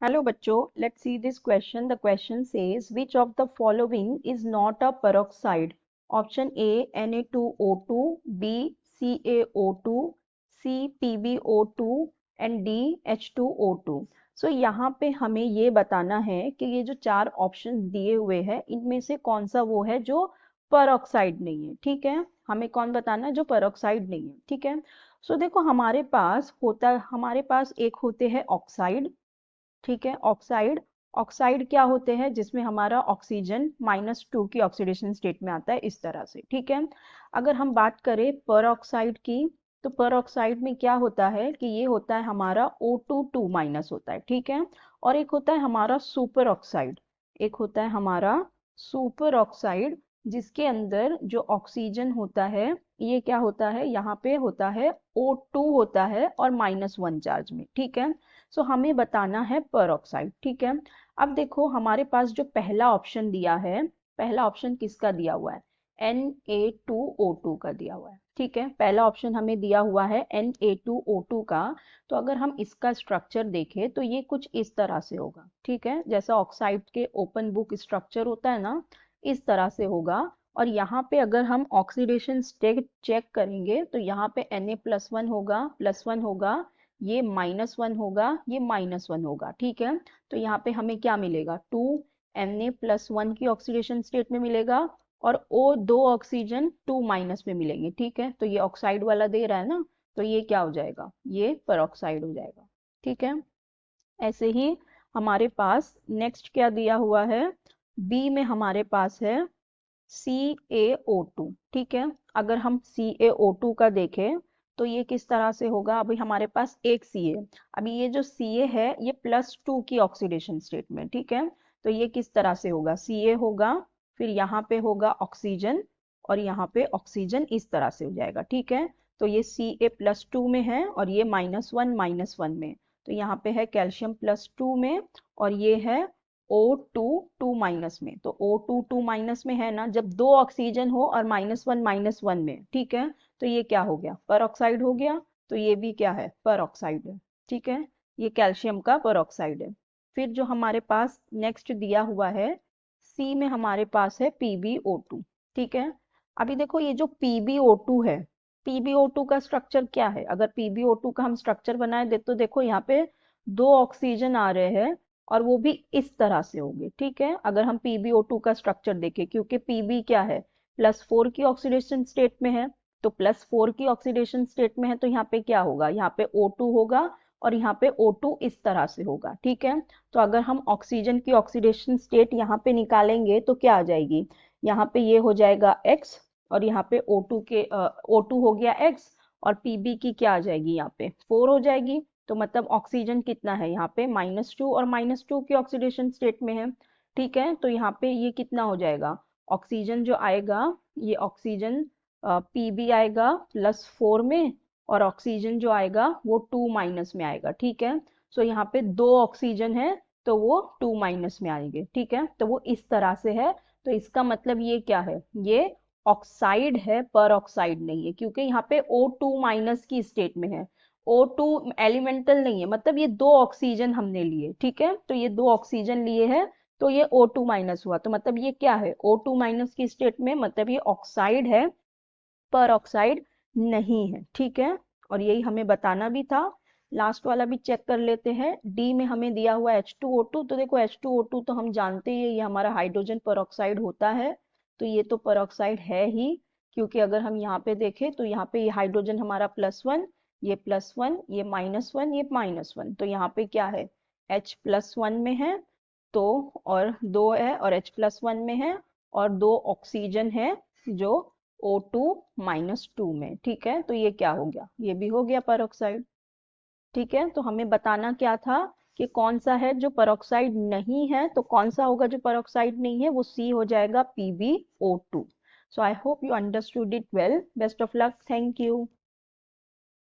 Hello बच्चों, let's see this question. The question says which of the following is not a peroxide? Option A Na2O2, B CaO2, C PbO2 and D H2O2. So यहाँ पे हमें ये बताना है कि ये जो चार ऑप्शन दिए हुए हैं इनमें से कौन सा वो है जो पेरोक्साइड नहीं है। ठीक है, हमें कौन बताना है जो पेरोक्साइड नहीं है। ठीक है, सो देखो हमारे पास एक होते हैं ऑक्साइड। ठीक है, ऑक्साइड ऑक्साइड क्या होते हैं जिसमें हमारा ऑक्सीजन -2 की ऑक्सीडेशन स्टेट में आता है इस तरह से। ठीक है, अगर हम बात करें पर ऑक्साइड की तो पर ऑक्साइड में क्या होता है कि ये होता है हमारा O2 होता है। ठीक है, और एक होता है हमारा सुपर ऑक्साइड, एक होता है हमारा सुपर ऑक्साइड जिसके अंदर जो ऑक्सीजन होता है ये क्या होता है, यहाँ पे होता है O2 होता है और -1 चार्ज में। ठीक है, सो हमें बताना है पेरोक्साइड। ठीक है, अब देखो हमारे पास जो पहला ऑप्शन दिया है, पहला ऑप्शन किसका दिया हुआ है, Na2O2 का दिया हुआ है। ठीक है, पहला ऑप्शन हमें दिया हुआ है Na2O2 का। तो अगर हम इसका स्ट्रक्चर देखें तो ये कुछ इस तरह से होगा। ठीक है, जैसा ऑक्साइड के ओपन बुक स्ट्रक्चर होता है ना, इस तरह से होगा। और यहाँ पे अगर हम ऑक्सीडेशन स्टेट चेक करेंगे तो यहाँ पे Na+1 होगा, +1 होगा, ये -1 होगा, ये -1 होगा। ठीक है, तो यहाँ पे हमें क्या मिलेगा, 2Na+1 की ऑक्सीडेशन स्टेट में मिलेगा और O दो ऑक्सीजन 2- में मिलेंगे। ठीक है, तो ये ऑक्साइड वाला दे रहा है ना, तो ये क्या हो जाएगा, ये पेरोक्साइड हो जाएगा। ठीक है, ऐसे ही हमारे पास नेक्स्ट क्या दिया हुआ है, बी में हमारे पास है CaO2। ठीक है, अगर हम CaO2 का देखें तो ये किस तरह से होगा, अभी हमारे पास एक Ca, अभी ये जो Ca है ये +2 की ऑक्सीडेशन स्टेट में। ठीक है, तो ये किस तरह से होगा, Ca होगा, फिर यहाँ पे होगा ऑक्सीजन और यहाँ पे ऑक्सीजन इस तरह से हो जाएगा। ठीक है, तो ये Ca+2 में है और ये -1 में, तो यहाँ पे है कैल्शियम +2 में और ये है O2 2- में। तो O2 2- में है ना, जब दो ऑक्सीजन हो और -1 में, ठीक है, तो ये क्या हो गया, पर ऑक्साइड हो गया। तो ये भी क्या है, पर ऑक्साइड है। ठीक है, ये कैल्शियम का पर ऑक्साइड है। फिर जो हमारे पास नेक्स्ट दिया हुआ है, सी में हमारे पास है PbO2। ठीक है, अभी देखो ये जो PbO2 है, PbO2 का स्ट्रक्चर क्या है, अगर PbO2 का हम स्ट्रक्चर बनाए दे तो देखो यहाँ पे दो ऑक्सीजन आ रहे हैं और वो भी इस तरह से होंगे। ठीक है, अगर हम PbO2 का स्ट्रक्चर देखें, क्योंकि Pb क्या है, +4 की ऑक्सीडेशन स्टेट में है, तो +4 की ऑक्सीडेशन स्टेट में है तो यहाँ पे क्या होगा, यहाँ पे O2 होगा और यहाँ पे O2 इस तरह से होगा। ठीक है, तो अगर हम ऑक्सीजन की ऑक्सीडेशन स्टेट यहाँ पे निकालेंगे तो क्या आ जाएगी, यहाँ पे ये हो जाएगा X और यहाँ पे O2 हो गया X और Pb की क्या आ जाएगी, यहाँ पे 4 हो जाएगी। तो मतलब ऑक्सीजन कितना है यहाँ पे, -2 और -2 की ऑक्सीडेशन स्टेट में है। ठीक है, तो यहाँ पे ये कितना हो जाएगा, ऑक्सीजन जो आएगा ये ऑक्सीजन Pb आएगा +4 में और ऑक्सीजन जो आएगा वो 2- में आएगा। ठीक है, सो यहाँ पे दो ऑक्सीजन है तो वो 2- में आएंगे। ठीक है, तो वो इस तरह से है। तो इसका मतलब ये क्या है, ये ऑक्साइड है, पर ऑक्साइड नहीं है, क्योंकि यहाँ पे O2- की स्टेट में है। O2 एलिमेंटल नहीं है, मतलब ये दो ऑक्सीजन हमने लिए। ठीक है, तो ये दो ऑक्सीजन लिए हैं तो ये O2- हुआ, तो मतलब ये क्या है, O2- की स्टेट में, मतलब ये ऑक्साइड है, पर ऑक्साइड नहीं है। ठीक है, और यही हमें बताना भी था। लास्ट वाला भी चेक कर लेते हैं, डी में हमें दिया हुआ H2O2। तो देखो H2O2 तो हम जानते हैं ये हमारा हाइड्रोजन पर होता है, तो ये तो पर है ही, क्योंकि अगर हम यहाँ पे देखें तो यहाँ पे ये हाइड्रोजन हमारा +1, ये +1, ये -1, ये -1, तो यहाँ पे क्या है, H+1 में है, तो और दो है और H+1 में है और दो ऑक्सीजन है जो O2- में। ठीक है, तो ये क्या हो गया, ये भी हो गया पर। ठीक है, तो हमें बताना क्या था कि कौन सा है जो पर नहीं है, तो कौन सा होगा जो पर नहीं है, वो सी हो जाएगा PbO2। So I hope you understood it well. Best of luck, thank you.